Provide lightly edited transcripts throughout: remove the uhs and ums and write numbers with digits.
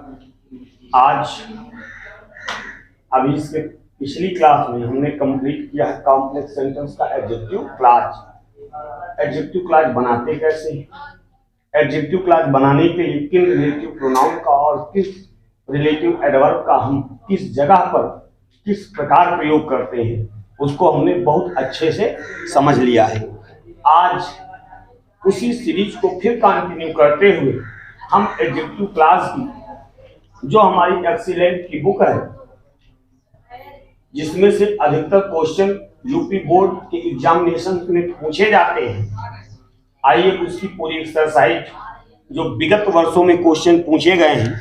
आज अभी इसके पिछली क्लास में हमने कंप्लीट किया है कॉम्प्लेक्स सेंटेंस का एडजेक्टिव क्लॉज। एडजेक्टिव क्लॉज बनाते कैसे हैं, एडजेक्टिव क्लॉज बनाने के लिए किन रिलेटिव प्रोनाउन का और किस रिलेटिव एडवर्ब का हम किस जगह पर किस प्रकार प्रयोग करते हैं, उसको हमने बहुत अच्छे से समझ लिया है। आज उसी सीरीज को फिर कंटिन्यू करते हुए हम एडजेक्टिव क्लॉज की जो हमारी एक्सीलेंट की बुक है, जिसमें से अधिकतर क्वेश्चन यूपी बोर्ड के एग्जामिनेशन में पूछे जाते हैं, आइए उसकी पूरी एक्सरसाइज जो विगत वर्षों में क्वेश्चन पूछे गए हैं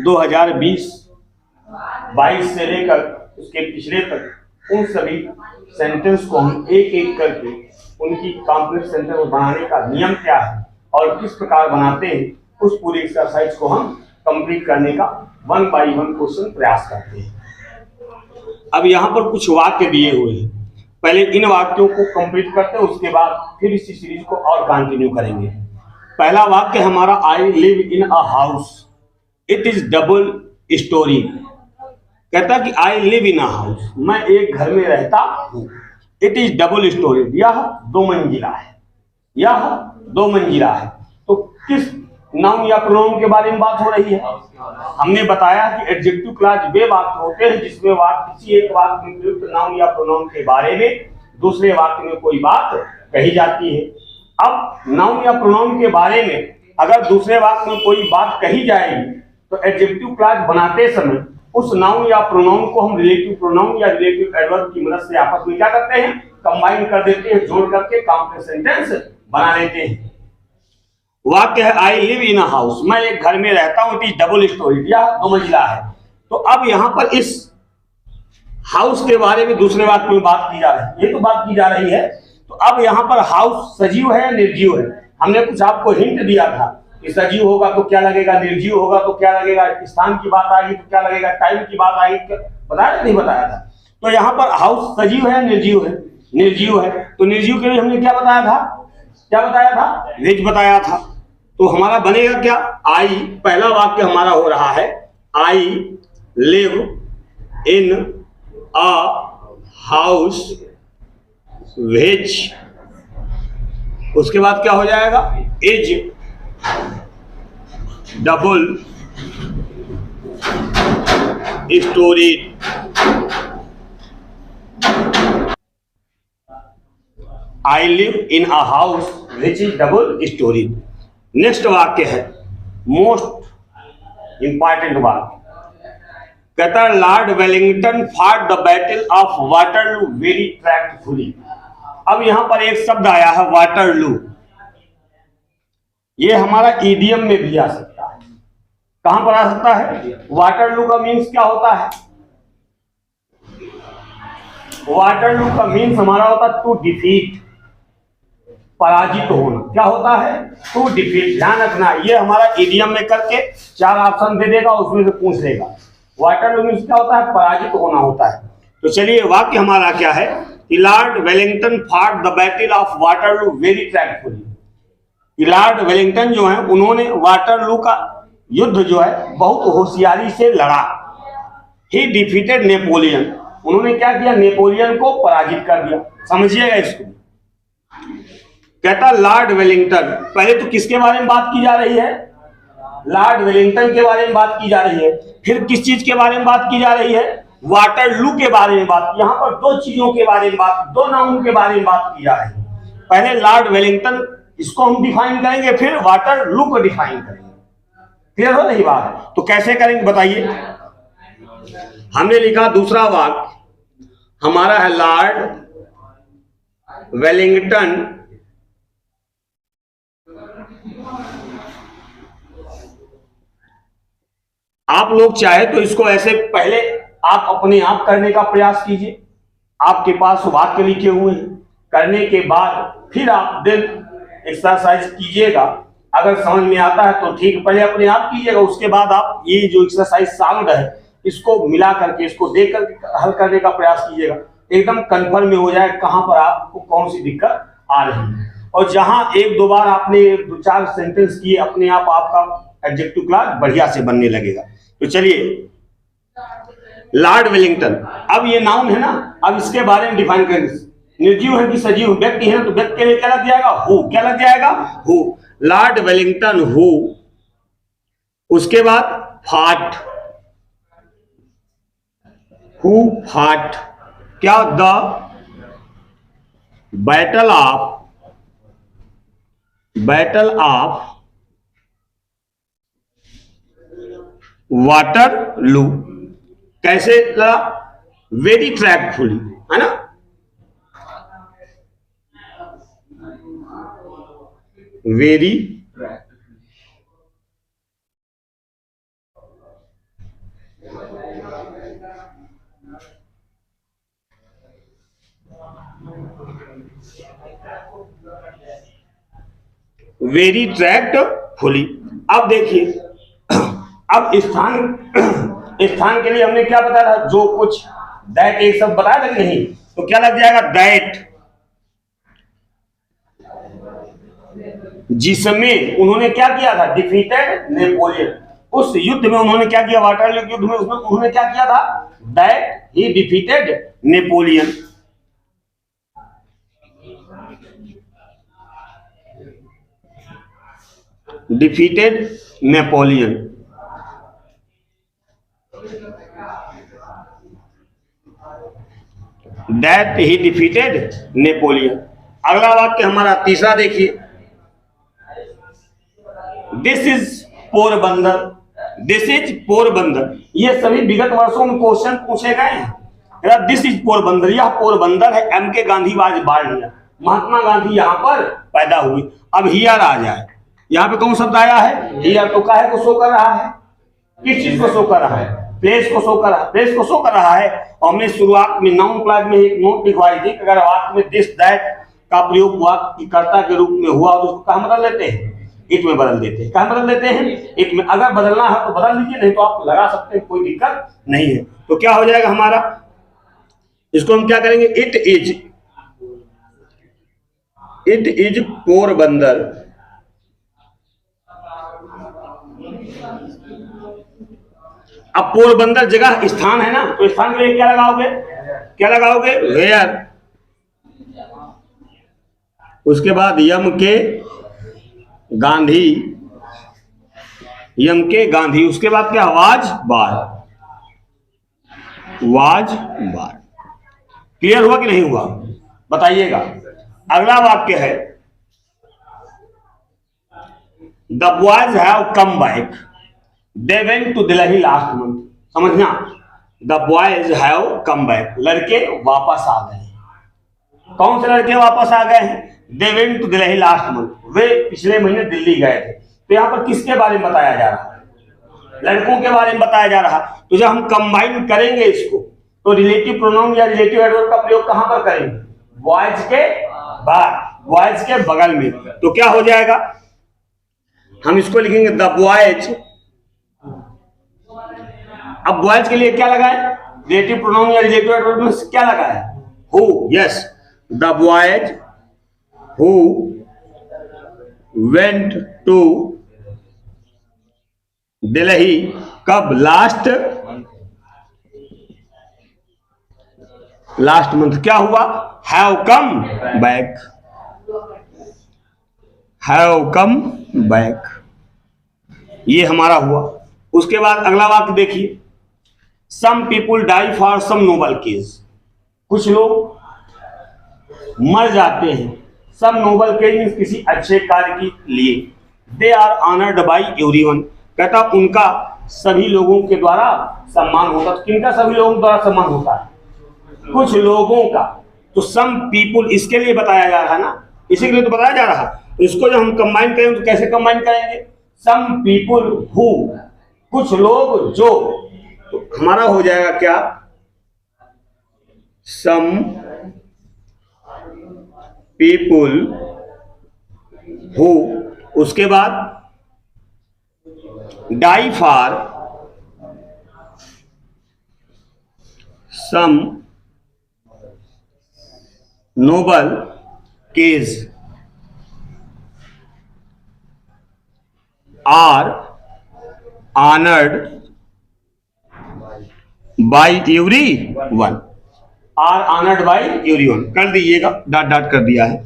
2020-22 से लेकर उसके पिछले तक, उन सभी सेंटेंस को हम एक एक करके उनकी कॉम्प्लेक्स सेंटेंस बनाने का नियम क्या है और किस प्रकार बनाते हैं, उस पूरी एक्सरसाइज को हम कंप्लीट करने का 1 बाय 1 क्वेश्चन प्रयास करते हैं। अब यहाँ पर कुछ वाक्य दिए हुए हैं, पहले इन वाक्यों को कंप्लीट करते हैं, उसके बाद फिर इसी सीरीज को और कंटिन्यू करेंगे। पहला वाक्य हमारा, आई live in a house, it is double story. कहता कि आई लिव इन अ हाउस, मैं एक घर में रहता हूँ। इट इज डबल स्टोरी, यह 2 मंजिला है, यह 2 मंजिला है। तो किस नाउन या प्रोनाउन के बारे में बात हो रही है? हमने बताया कि एडजेक्टिव क्लॉज वे वाक्य होते हैं जिसमें किसी एक वाक्य में प्रयुक्त नाउन या प्रोनाउन के बारे में दूसरे वाक्य में कोई बात कही जाती है। अब नाउन या प्रोनाउन के बारे में अगर दूसरे वाक्य में कोई बात कही जाएगी तो एडजेक्टिव क्लॉज बनाते समय उस नाउन या प्रोनाउन को हम रिलेटिव प्रोनाउन या रिलेटिव एडवर्ब की मदद से आपस में क्या करते हैं, कंबाइन कर देते हैं, जोड़ करके कॉम्प्लेक्स सेंटेंस बना लेते हैं। वाक्य है, आई लिव इन अ हाउस, मैं एक घर में रहता हूं, इट इज डबल स्टोरी, या 2 मंजिला है। तो अब यहां पर इस हाउस के बारे में दूसरे वाक्य में बात की जा रही है, ये तो बात की जा रही है। तो अब यहां पर हाउस सजीव है या निर्जीव है? हमने कुछ आपको हिंट दिया था कि सजीव होगा तो क्या लगेगा, निर्जीव होगा तो क्या लगेगा, स्थान की बात आएगी तो क्या लगेगा, टाइम की बात आएगी, बताया नहीं बताया था? तो यहाँ पर हाउस सजीव है या निर्जीव है? निर्जीव है। तो निर्जीव के लिए हमने क्या बताया था, विच बताया था। तो हमारा बनेगा क्या, आई, पहला वाक्य हमारा हो रहा है, आई लिव इन अ हाउस विच, उसके बाद क्या हो जाएगा, is double storey. I live in a house which is double storey. Next वाक्य है मोस्ट इंपॉर्टेंट वाक्य, कहता है Lord Wellington fought the battle of Waterloo very tactfully. अब यहां पर एक शब्द आया है वाटरलू, ये हमारा ईडियम में भी आ सकता है। कहां पर आ सकता है? वाटरलू का मीन्स क्या होता है? वाटरलू का मीन्स हमारा होता है टू डिफीट, पराजित होना। क्या होता है? To defeat. ध्यान रखना, ये हमारा इडियम में करके 4 ऑप्शन दे देगा, उसमें से पूछ लेगा। वाटरलू मीन्स क्या होता है? पराजित होना होता है। तो चलिए वाक्य हमारा क्या है कि Lord Wellington fought the battle of Waterloo very tactfully. Lord Wellington जो है उन्होंने वाटरलू का युद्ध जो है बहुत होशियारी से लड़ा। ही डिफीटेड नेपोलियन, उन्होंने क्या किया, नेपोलियन को पराजित कर दिया। समझिएगा इसको। कहता लॉर्ड वेलिंगटन, पहले तो किसके बारे में बात की जा रही है? लॉर्ड वेलिंगटन के बारे में बात की जा रही है। फिर किस चीज के बारे में बात की जा रही है? वाटरलू के बारे में बात। यहाँ पर 2 चीजों के बारे में बात, 2 नाउन के बारे में बात की जा रही है। पहले लॉर्ड वेलिंगटन, इसको हम डिफाइन करेंगे, फिर वाटरलू को डिफाइन करेंगे। क्लियर हो रही बात? तो कैसे करेंगे बताइए। हमने लिखा दूसरा वाक्य हमारा है लॉर्ड वेलिंगटन आप लोग चाहे तो इसको ऐसे पहले आप अपने आप करने का प्रयास कीजिए। आपके पास वाक्य लिखे हुए हैं, करने के बाद फिर आप दिन एक्सरसाइज कीजिएगा। अगर समझ में आता है तो ठीक, पहले अपने आप कीजिएगा, उसके बाद आप ये जो एक्सरसाइज साउंड है इसको मिला करके, इसको देख करके हल करने का प्रयास कीजिएगा। एकदम कंफर्म में हो जाए कहां पर आपको कौन सी दिक्कत आ रही है। और जहां 1-2 बार आपने 2-4 सेंटेंस किए, अपने आप आपका एडजेक्टिव क्लॉज बढ़िया से बनने लगेगा। तो चलिए, लॉर्ड वेलिंगटन, अब ये नाउन है ना, अब इसके बारे में डिफाइन करेंगे। निर्जीव है कि सजीव व्यक्ति है ना, तो व्यक्ति के लिए क्या लग जाएगा? हु। क्या लग जाएगा? हु। लॉर्ड वेलिंगटन हु, उसके बाद फाट, हु फाट, क्या? The battle of Waterloo. कैसे लड़ा? वेरी ट्रैक्टफुली, है ना? Very very tactfully. अब देखिए, अब स्थान के लिए हमने क्या बताया था? जो कुछ, दैट एक सब बताया था कि नहीं? तो क्या लग जाएगा? दैट, जिसमें उन्होंने क्या किया था? Defeated Napoleon. उस युद्ध में उन्होंने क्या किया? वाटरलू युद्ध में उसमें उन्होंने क्या किया था? That he defeated Napoleon. Defeated Napoleon. That he defeated Napoleon. अगला वाक्य हमारा तीसरा देखिए, this is Porbandar. This is Porbandar. ये सभी विगत वर्षों में क्वेश्चन पूछे गए हैं। दिस इज पोरबंदर, यह पोरबंदर है। एम के Gandhi was born here, Mahatma Gandhi यहाँ पर पैदा हुई। अब हियर आ जाए, यहाँ पे कौन शब्द आया है? हियर। तो काहे को शो कर रहा है? किस चीज को शो कर रहा है? प्लेस को शो कर रहा है। प्लेस को शो कर रहा है। और हमने शुरुआत में नाउन क्लॉज में एक नोट लिखवाई थी, अगर वाक्य में दिस दैट का प्रयोग हुआ कि कर्ता के रूप में हुआ, तो उसको कहाँ बदल लेते हैं? इट में बदल देते हैं। कहाँ बदल देते हैं? इट में। अगर बदलना है तो बदल लीजिए, नहीं तो आप लगा सकते हैं, कोई दिक्कत नहीं है। तो क्या हो जाएगा हमारा? इसको हम क्या करेंगे? It is Porbandar. अब पोरबंदर जगह स्थान है ना, तो स्थान के लिए क्या लगाओगे? क्या लगाओगे? वेयर। उसके बाद यम के गांधी, यम के गांधी। उसके बाद क्या? Was bar, was bar. Clear हुआ कि नहीं हुआ? बताइएगा। अगला वाक्य है, the boys have come back, they went to Delhi last month. समझना, the boys have come back, लड़के वापस आ गए। कौन से लड़के वापस आ गए हैं? They went to Delhi last month, वे पिछले महीने दिल्ली गए थे। तो यहाँ पर किसके बारे में बताया जा रहा है? लड़कों के बारे में बताया जा रहा। तो जब हम कंबाइन करेंगे इसको, तो रिलेटिव प्रोनाउन या रिलेटिव एडवर्ब का प्रयोग कहां पर करेंगे? बॉयज के बाद, बॉयज के बगल में। तो क्या हो जाएगा? हम इसको लिखेंगे द बॉयज। अब बॉयज के लिए क्या लगाए? रिलेटिव प्रोनाउन या रिलेटिव एडवर्ब में क्या लगाए? Who. Yes, the boys who went to Delhi, कब? Last month. क्या हुआ? Have come back, have come back. ये हमारा हुआ। उसके बाद अगला वाक्य देखिए, some people die for some noble cause. कुछ लोग मर जाते हैं, सम नोबल केस, किसी अच्छे कार्य के लिए। They are honoured by everyone, कहता उनका सभी लोगों के द्वारा सम्मान होता है। किनका सभी लोगों के द्वारा सम्मान होता है? कुछ लोगों का। तो सम पीपुल इसके लिए बताया जा रहा है ना, इसी के लिए तो बताया जा रहा है। तो इसको जब हम कंबाइन करेंगे तो कैसे कंबाइन करेंगे? सम पीपुल हु, कुछ लोग जो। तो हमारा हो जाएगा क्या? सम पीपुल हु, उसके बाद die for some noble cause are honoured by everyone, are honoured by everyone कर दीजिएगा, डॉट डॉट कर दिया है।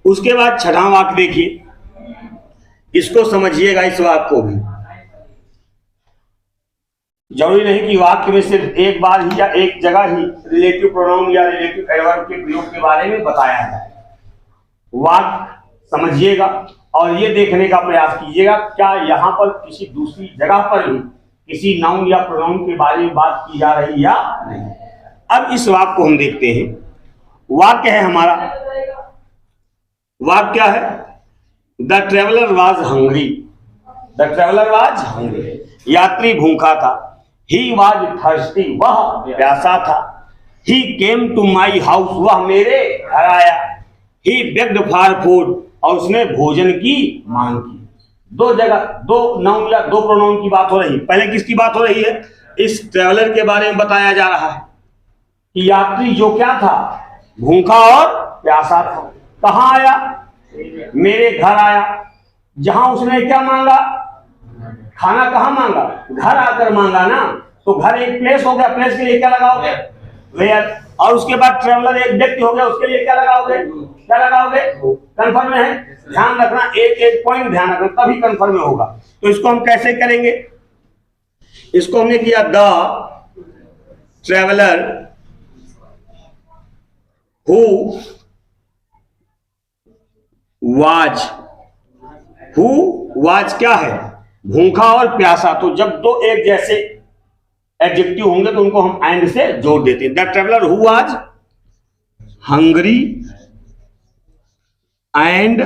उसके बाद छठा वाक्य देखिए, इसको समझिएगा, इस वाक्य को भी। जरूरी नहीं कि वाक्य में सिर्फ एक बार ही या एक जगह ही रिलेटिव प्रोनाउन या रिलेटिव एडवर्ब के प्रयोग के बारे में बताया जाए। वाक्य समझिएगा और ये देखने का प्रयास कीजिएगा क्या यहाँ पर किसी दूसरी जगह पर भी किसी नाउन या प्रोनाउन के बारे में बात की जा रही या नहीं। अब इस वाक्य को हम देखते हैं। वाक्य है हमारा, वाक्य क्या है? The traveller was hungry, the traveller was hungry, यात्री भूखा था। ही वॉज थर्स्टी, वह प्यासा था। ही केम टू माई हाउस, वह मेरे घर आया। ही बेग्ड फॉर फूड, और उसने भोजन की मांग की। दो जगह दो नाउन या दो प्रोनाउन की बात हो रही है। पहले किसकी बात हो रही है? इस ट्रेवलर के बारे में बताया जा रहा है कि यात्री जो क्या था, भूखा और प्यासा था। कहां आया? मेरे घर आया। जहां उसने क्या मांगा? खाना। कहां मांगा? घर आकर मांगा ना, तो घर एक प्लेस हो गया, प्लेस के लिए क्या लगाओगे? वेयर। और उसके बाद ट्रेवलर एक व्यक्ति हो गया, उसके लिए क्या लगाओगे? क्या लगाओगे? कंफर्म है। ध्यान रखना, एक एक पॉइंट ध्यान रखना, तभी कंफर्म होगा। तो इसको हम कैसे करेंगे? इसको हमने किया द ट्रेवलर हु वाज क्या है? भूखा और प्यासा। तो जब दो एक जैसे एडजेक्टिव होंगे तो उनको हम एंड से जोड़ देते हैं। The traveller who was hungry and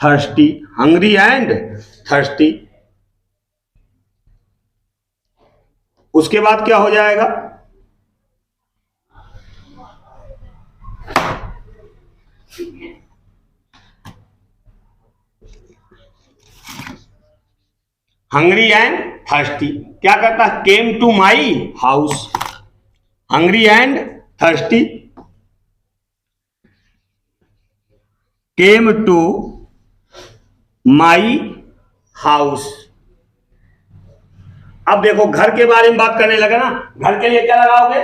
thirsty, hungry and thirsty. उसके बाद क्या हो जाएगा? हंग्री एंड थर्स्टी क्या करता है? Came to my house, hungry and thirsty came to my house. अब देखो, घर के बारे में बात करने लगा ना, घर के लिए क्या लगाओगे?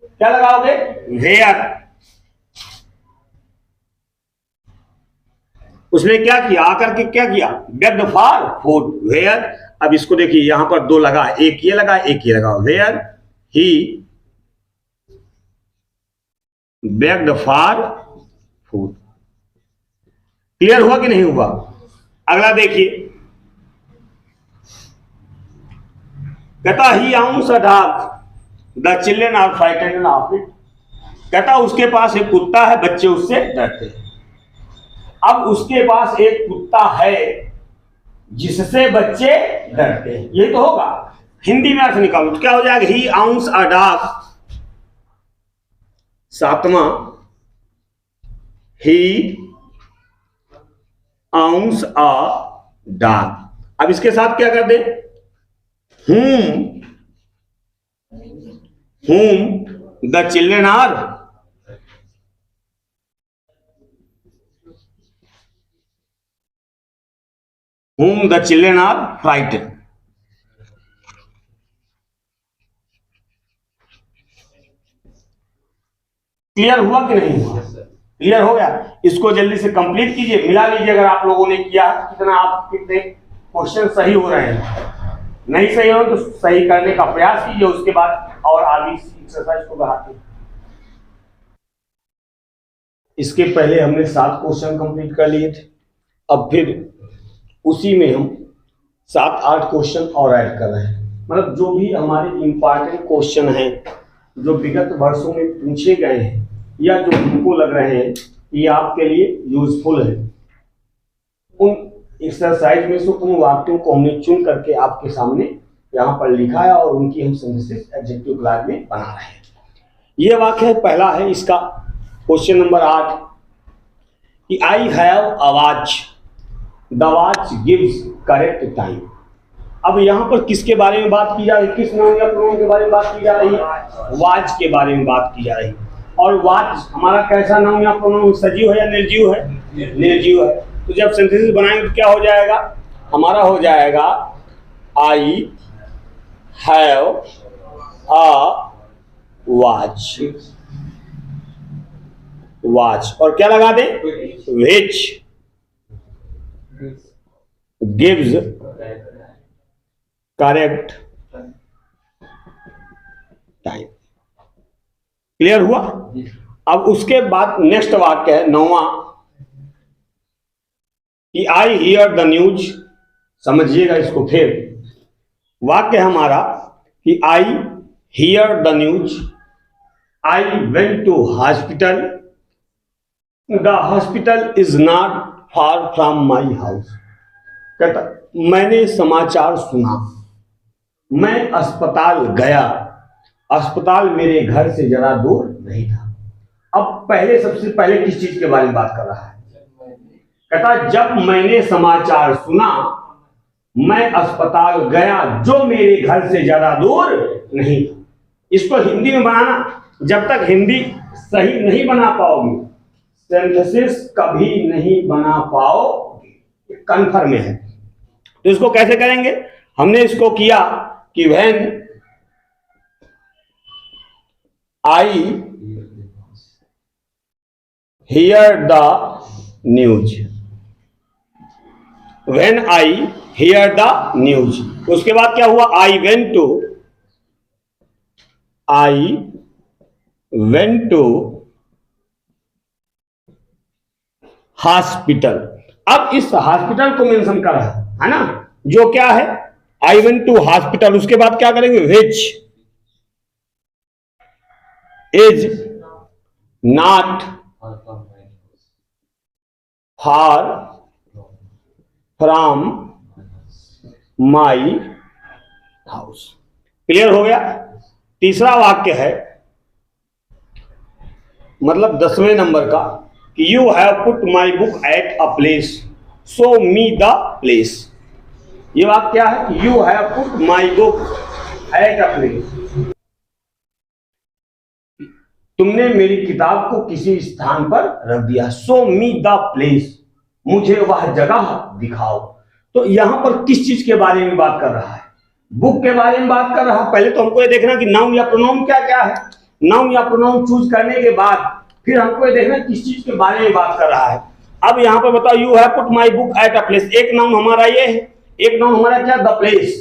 क्या लगाओगे? वेयर। उसने क्या किया? आकर के क्या किया? Begged for food, where. अब इसको देखिए, यहां पर दो लगा, एक ये लगा, एक ये लगा। Where he begged for food. Clear हुआ कि नहीं हुआ? अगला देखिए, कहता he owns a dog the children are frightened of it. कहता उसके पास एक कुत्ता है, बच्चे उससे डरते हैं। अब उसके पास एक कुत्ता है जिससे बच्चे डरते हैं, ये तो होगा। हिंदी में अर्थ निकालो तो क्या हो जाएगा? ही आउंस अ डॉग, सातवां, ही आउंस अ डॉग। अब इसके साथ क्या कर दे? whom the children are frightened। Clear हुआ कि नहीं हुआ? क्लियर हो गया? इसको जल्दी से कंप्लीट कीजिए, मिला लीजिए अगर आप लोगों ने किया, कितना आप कितने क्वेश्चन सही हो रहे हैं। नहीं सही हो तो सही करने का प्रयास कीजिए, उसके बाद और आगे एक्सरसाइज को बढ़ाते हैं। इसके पहले हमने 7 क्वेश्चन कंप्लीट कर लिए थे, अब फिर उसी में हम 7-8 क्वेश्चन और ऐड कर रहे हैं। मतलब जो भी हमारे इंपॉर्टेंट क्वेश्चन हैं, जो विगत वर्षों में पूछे गए हैं या जो हमको लग रहे हैं ये आपके लिए यूजफुल है, उन एक्सरसाइज में से उन वाक्यों को हमने चुन करके आपके सामने यहाँ पर लिखा है और उनकी हम सिंथेसिस एडजेक्टिव क्लास में बना रहे हैं। ये वाक्य है, पहला है इसका क्वेश्चन नंबर 8 कि I have a watch, the watch gives correct time. अब यहाँ पर किसके बारे में बात की जा रही है? किस नाउन या प्रोनाउन के बारे में बात की जा रही है? वॉच के बारे में बात की जा रही है। और वॉच हमारा कैसा नाउन या प्रोनाउन? सजीव है या निर्जीव है? निर्जीव है। तो जब सिंथेसिस बनाएंगे तो क्या हो जाएगा? हमारा हो जाएगा I have a watch, watch, और क्या लगा दें, which gives correct time. Clear हुआ? अब उसके बाद नेक्स्ट वाक्य है 9वां कि आई हियर द न्यूज। समझिएगा इसको फिर। वाक्य है हमारा कि I hear the news, I went to hospital, the hospital is not far from my house. कहता मैंने समाचार सुना, मैं अस्पताल गया, अस्पताल मेरे घर से जरा दूर नहीं था। अब पहले सबसे पहले किस चीज के बारे में बात कर रहा है? कहता जब मैंने समाचार सुना मैं अस्पताल गया जो मेरे घर से ज्यादा दूर नहीं था। इसको हिंदी में बनाना, जब तक हिंदी सही नहीं बना पाओगे सिंथेसिस कभी नहीं बना पाओगे, कन्फर्म है। तो इसको कैसे करेंगे? हमने इसको किया कि when I hear the news, when I hear the news. उसके बाद क्या हुआ? I went to hospital. अब इस हॉस्पिटल को मेंशन कर रहा है ना, जो क्या है, आई वेंट टू हॉस्पिटल। उसके बाद क्या करेंगे? Which is not far from my house. Clear हो गया? तीसरा वाक्य है, मतलब 10वें नंबर का, कि you have put my book at a place, show me the place. ये वाक्य क्या है? You have put my book at a place, तुमने मेरी किताब को किसी स्थान पर रख दिया। शो मी द प्लेस, मुझे वह जगह दिखाओ। तो यहां पर किस चीज के बारे में बात कर रहा है? बुक के बारे में बात कर रहा है। पहले तो हमको ये देखना कि नाउन या प्रोनाउन क्या क्या है। नाउन या प्रोनाउन चूज करने के बाद फिर हमको ये देखना किस चीज के बारे में बात कर रहा है। अब यहाँ पर बताओ, you have put my book at a place, एक नाउन हमारा ये है, एक नाउन हमारा क्या, द प्लेस।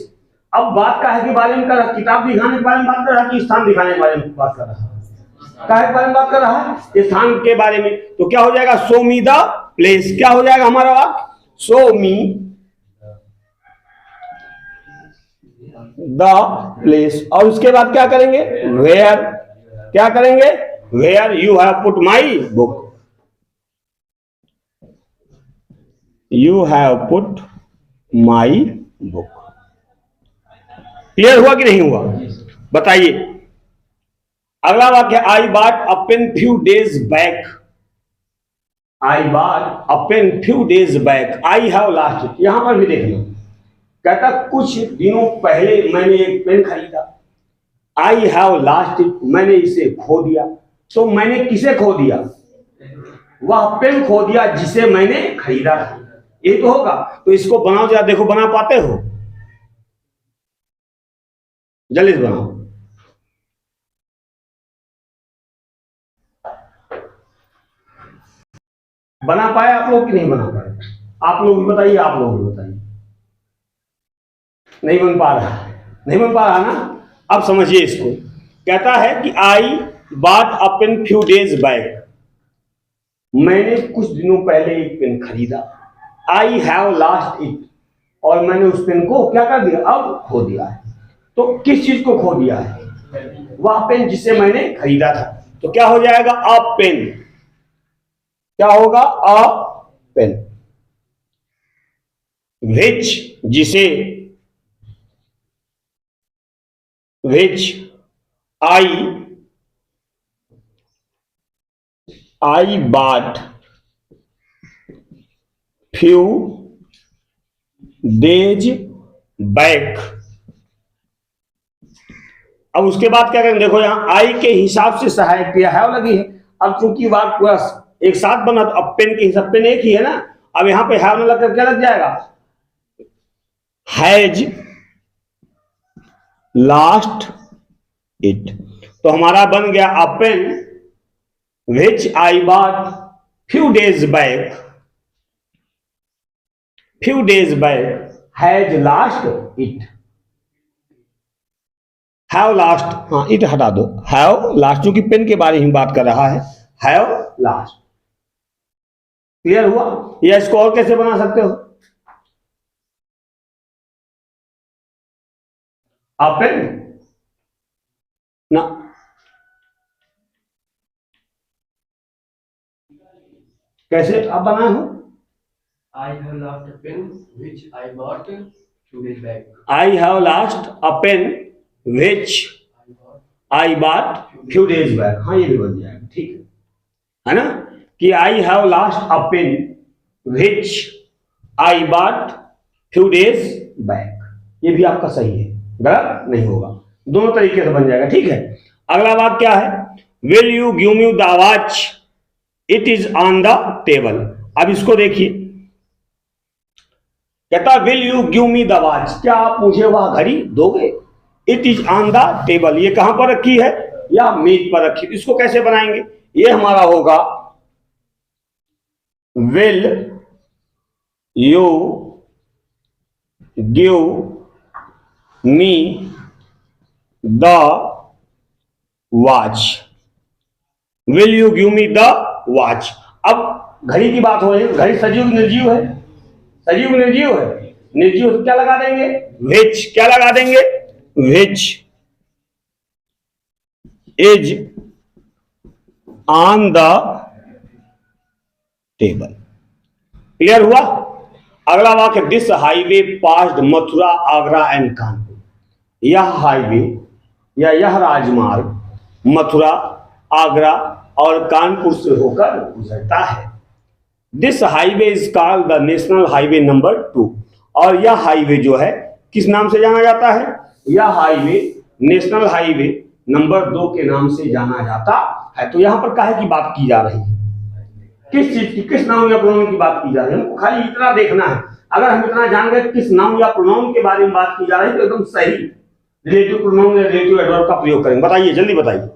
अब बात काहे के बारे में कर रहा है? किताब दिखाने के बारे में बात कर रहा है कि स्थान दिखाने के बारे में बात कर रहा है? काहे के बारे में बात कर रहा है? स्थान के बारे में। तो क्या हो जाएगा? Show me the place. क्या हो जाएगा हमारा वाक्य? Show me the place. और उसके बाद क्या करेंगे? वेयर। क्या करेंगे? Where you have put my book, you have put my book. Clear हुआ कि नहीं हुआ? बताइए। अगला वाक्य, I bought a pen few days back, I bought a pen few days back, I have lost it. यहां पर भी देखना, कहता कुछ दिनों पहले मैंने एक पेन खरीदा। आई हैव लॉस्ट इट, मैंने इसे खो दिया। तो मैंने किसे खो दिया? वह पेन खो दिया जिसे मैंने खरीदा था। ये तो होगा। तो इसको बनाओ जरा, देखो बना पाते हो? जल्दी से बनाओ। बना पाए आप लोग कि नहीं बना पाए? आप लोग भी बताइए, आप लोग भी बताइए। नहीं बन पा रहा, नहीं बन पा रहा ना? अब समझिए इसको। कहता है कि I bought a pen few days back, मैंने कुछ दिनों पहले एक पेन खरीदा। आई हैव लॉस्ट इट, और मैंने उस पेन को क्या कर दिया? अब खो दिया है। तो किस चीज को खो दिया है? वह पेन जिसे मैंने खरीदा था। तो क्या हो जाएगा? A pen. क्या होगा? A pen. विच, जिसे, which I bought few days back. अब उसके बाद क्या करेंगे? देखो यहां आई के हिसाब से सहायक क्रिया हैव लगी है। अब चूंकि वाक्य पूरा एक साथ बना, तो अब पेन के हिसाब, पेन एक ही है ना। अब यहां पे हैव न लगकर क्या लग जाएगा? Has lost it. तो हमारा बन गया a pen which I bought few days back, few days back has lost it. Have lost, हाँ इट हटा दो, हैव लास्ट, क्योंकि पेन के बारे में बात कर रहा है, हैव लास्ट। क्लियर हुआ? या इसको और कैसे बना सकते हो? अ पेन ना, कैसे आप बनाए हो? I have lost a pen which I bought 2 days back. I have last a pen which I bought few days back. हाँ ये भी बन जाएगा, ठीक है ना, कि I have last a pen which I bought few days back. ये भी आपका सही है, गलत नहीं होगा, दोनों तरीके से बन जाएगा, ठीक है। अगला बात क्या है? Will you give me the watch, it is on the table. अब इसको देखिए, कहता will you give me the watch, क्या आप मुझे वह घड़ी दोगे? It is on the table, ये कहां पर रखी है? या मेज पर रखी। इसको कैसे बनाएंगे? ये हमारा होगा will you give me the watch, will you give me the watch. अब घड़ी की बात हो रही है, घड़ी सजीव निर्जीव है? सजीव निर्जीव है, निर्जीव तो क्या लगा देंगे? विच। क्या लगा देंगे? Which is on the table. Clear हुआ? अगला वाक्य, this highway passed Mathura Agra and Kanpur. यह हाईवे या यह राजमार्ग मथुरा, आगरा और कानपुर से होकर गुजरता है। This highway is called the national highway number 2। और यह हाईवे जो है किस नाम से जाना जाता है? यह हाईवे नेशनल हाईवे नंबर 2 के नाम से जाना जाता है। तो यहां पर काहे की बात की जा रही है? किस चीज की, किस नाउन या प्रोनाउन की बात की जा रही है? हमको खाली इतना देखना है। अगर हम इतना जान गए किस नाउन या प्रोनाउन के बारे में बात की जा रही है तो एकदम सही रिलेटिव प्रोनाउन या रिलेटिव एडवर्ब का प्रयोग करेंगे। बताइए, जल्दी बताइए।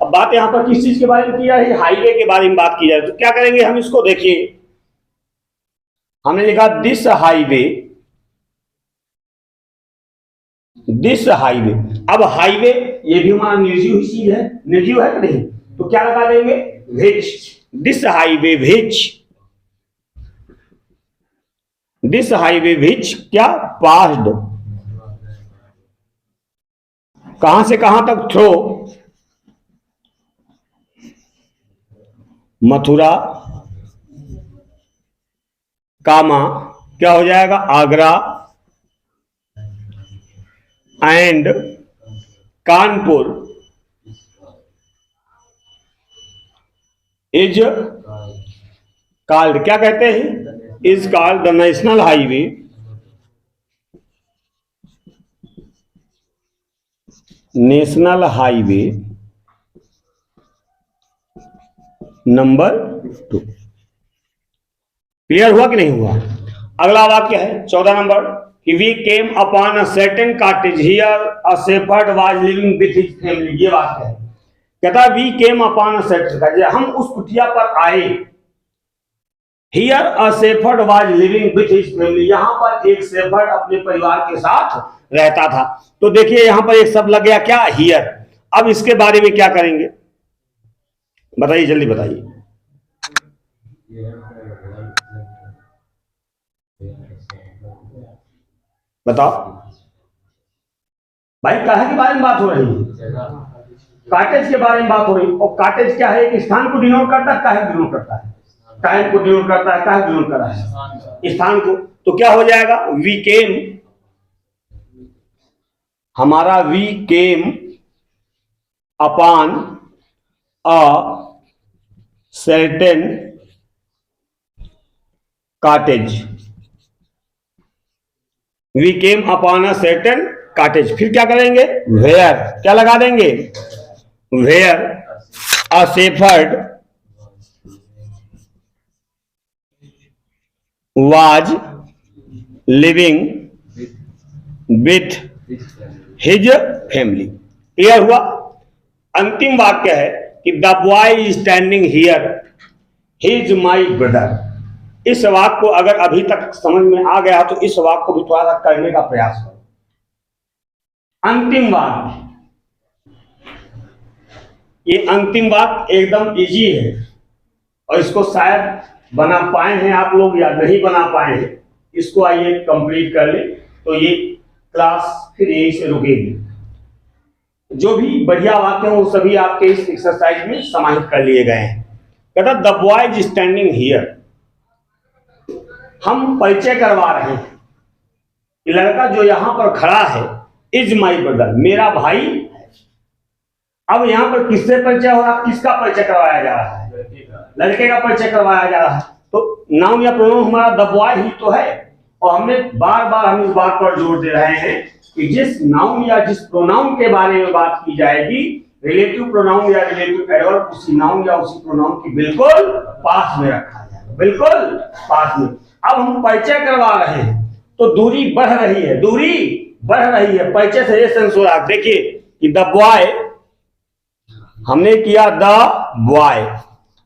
अब बात यहां पर किस चीज के बारे में की जा रही है? हाईवे के बारे में बात की जा रही है। तो क्या करेंगे हम? इसको देखिए, हमने लिखा दिस हाईवे, दिस हाईवे। अब हाईवे ये भी हमारा निर्जीव ही चीज है, निर्जीव है कि नहीं? तो क्या लगा देंगे? Which. This highway which, this highway which क्या? पास्ड, कहां से कहां तक? थ्रो मथुरा, कामा क्या हो जाएगा? Agra and Kanpur is called, क्या कहते हैं? Is called the national highway national highway number 2। Clear हुआ कि नहीं हुआ? अगला वाक्य है 14 number, we came upon a certain cottage here a shepherd was living with his family. ये वाक्य है, कहता we came upon a certain cottage, हम उस कुटिया पर आए। Here a shepherd was living with his family, यहां पर एक शेफर्ड अपने परिवार के साथ रहता था। तो देखिए यहां पर एक शब्द लग गया, क्या? हियर। अब इसके बारे में क्या करेंगे? बताइए, जल्दी बताइए। बताओ भाई, कहाँ के बारे में बात हो रही है? कॉटेज के बारे में बात हो रही है। और कॉटेज क्या है? एक स्थान को डिनोट करता है, काहे डिनोट करता है? टाइम को डिनोट करता है, काहे डिनोट कर रहा है? स्थान को। तो क्या हो जाएगा? वी केम, हमारा we came upon a certain cottage, we came upon a certain cottage. फिर क्या करेंगे? वेयर, क्या लगा देंगे? Where a shepherd was living with his family। Clear हुआ। अंतिम वाक्य है कि the boy is standing here, he is my brother. इस वाक्य को अगर अभी तक समझ में आ गया तो इस वाक्य को भी थोड़ा सा करने का प्रयास करो। अंतिम वाक्य, ये अंतिम वाक्य एकदम इजी है और इसको शायद बना पाए हैं आप लोग या नहीं बना पाए हैं। इसको आइए कंप्लीट कर ले तो ये क्लास फिर यहीं से रुकेगी। जो भी बढ़िया वाक्य हो वो सभी आपके इस एक्सरसाइज में समाहित कर लिए गए हैं। कहता the boy is standing here, हम परिचय करवा रहे हैं कि लड़का जो यहां पर खड़ा है इज माई ब्रदर, मेरा भाई है। अब यहां पर किससे परिचय हो रहा है, किसका परिचय करवाया जा रहा है, लड़के का परिचय करवाया जा रहा है। तो नाउन या प्रोनाउन हमारा द बॉय ही तो है। और हमने बार बार हम इस बात पर जोर दे रहे हैं कि जिस नाउन या जिस प्रोनाउन के बारे में बात की जाएगी, रिलेटिव प्रोनाउन या रिलेटिव एडवर्ब उसी नाउन या उसी प्रोनाउन की बिल्कुल पास में रखा जाएगा, बिल्कुल पास में। अब हम परिचय करवा रहे हैं तो दूरी बढ़ रही है, दूरी बढ़ रही है, परिचय से ये सेंस हो रहा है। देखिए कि द बॉय हमने किया द बॉय,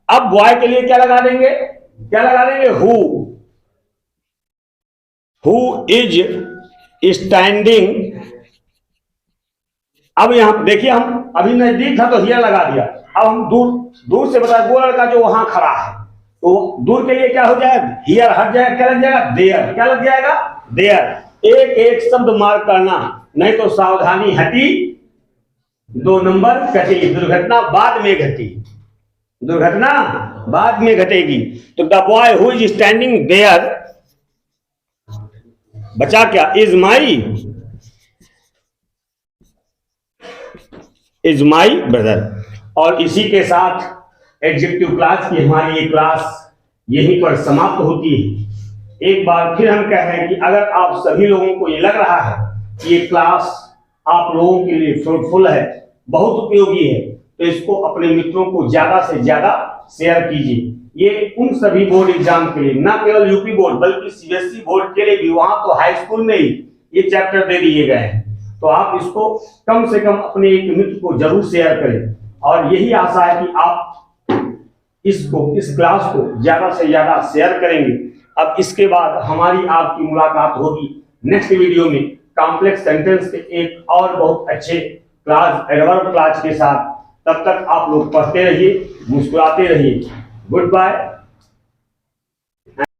अब बॉय के लिए क्या लगा देंगे, क्या लगा देंगे, हु इज स्टैंडिंग। अब यहां देखिए हम अभी नजदीक था तो हियर लगा दिया, अब हम दूर से बता वो लड़का जो वहां खड़ा है तो दूर के लिए क्या हो जाएगा, हियर हट जाएगा, क्या लग जाएगा, देयर, क्या लग जाएगा, देयर। एक एक शब्द मार्क करना, नहीं तो सावधानी हटी 2 नंबर कटेगी। दुर्घटना बाद में घटी, दुर्घटना बाद में घटेगी। तो the boy who is standing there बचा क्या, इज माई ब्रदर। और इसी के साथ एडजेक्टिव क्लास की हमारी ये क्लास यहीं पर समाप्त होती है। एक बार फिर हम कह रहे हैं कि अगर आप सभी लोगों को ये लग रहा है कि ये क्लास आप लोगों के लिए फ्रूटफुल है, बहुत उपयोगी है, तो इसको अपने मित्रों को ज्यादा से ज्यादा शेयर कीजिए। ये उन सभी बोर्ड एग्जाम के लिए, न केवल यूपी बोर्ड बल्कि सीबीएसई बोर्ड के लिए भी, वहां तो हाई स्कूल में ही ये चैप्टर दे दिए गए हैं। तो आप इसको कम से कम अपने एक मित्र को जरूर शेयर करें और यही आशा है कि आप इस क्लास को ज्यादा से ज्यादा शेयर करेंगे। अब इसके बाद हमारी आपकी मुलाकात होगी नेक्स्ट वीडियो में कॉम्प्लेक्स सेंटेंस के एक और बहुत अच्छे क्लास एडवर्ब क्लास के साथ। तब तक आप लोग पढ़ते रहिए, मुस्कुराते रहिए। Good bye.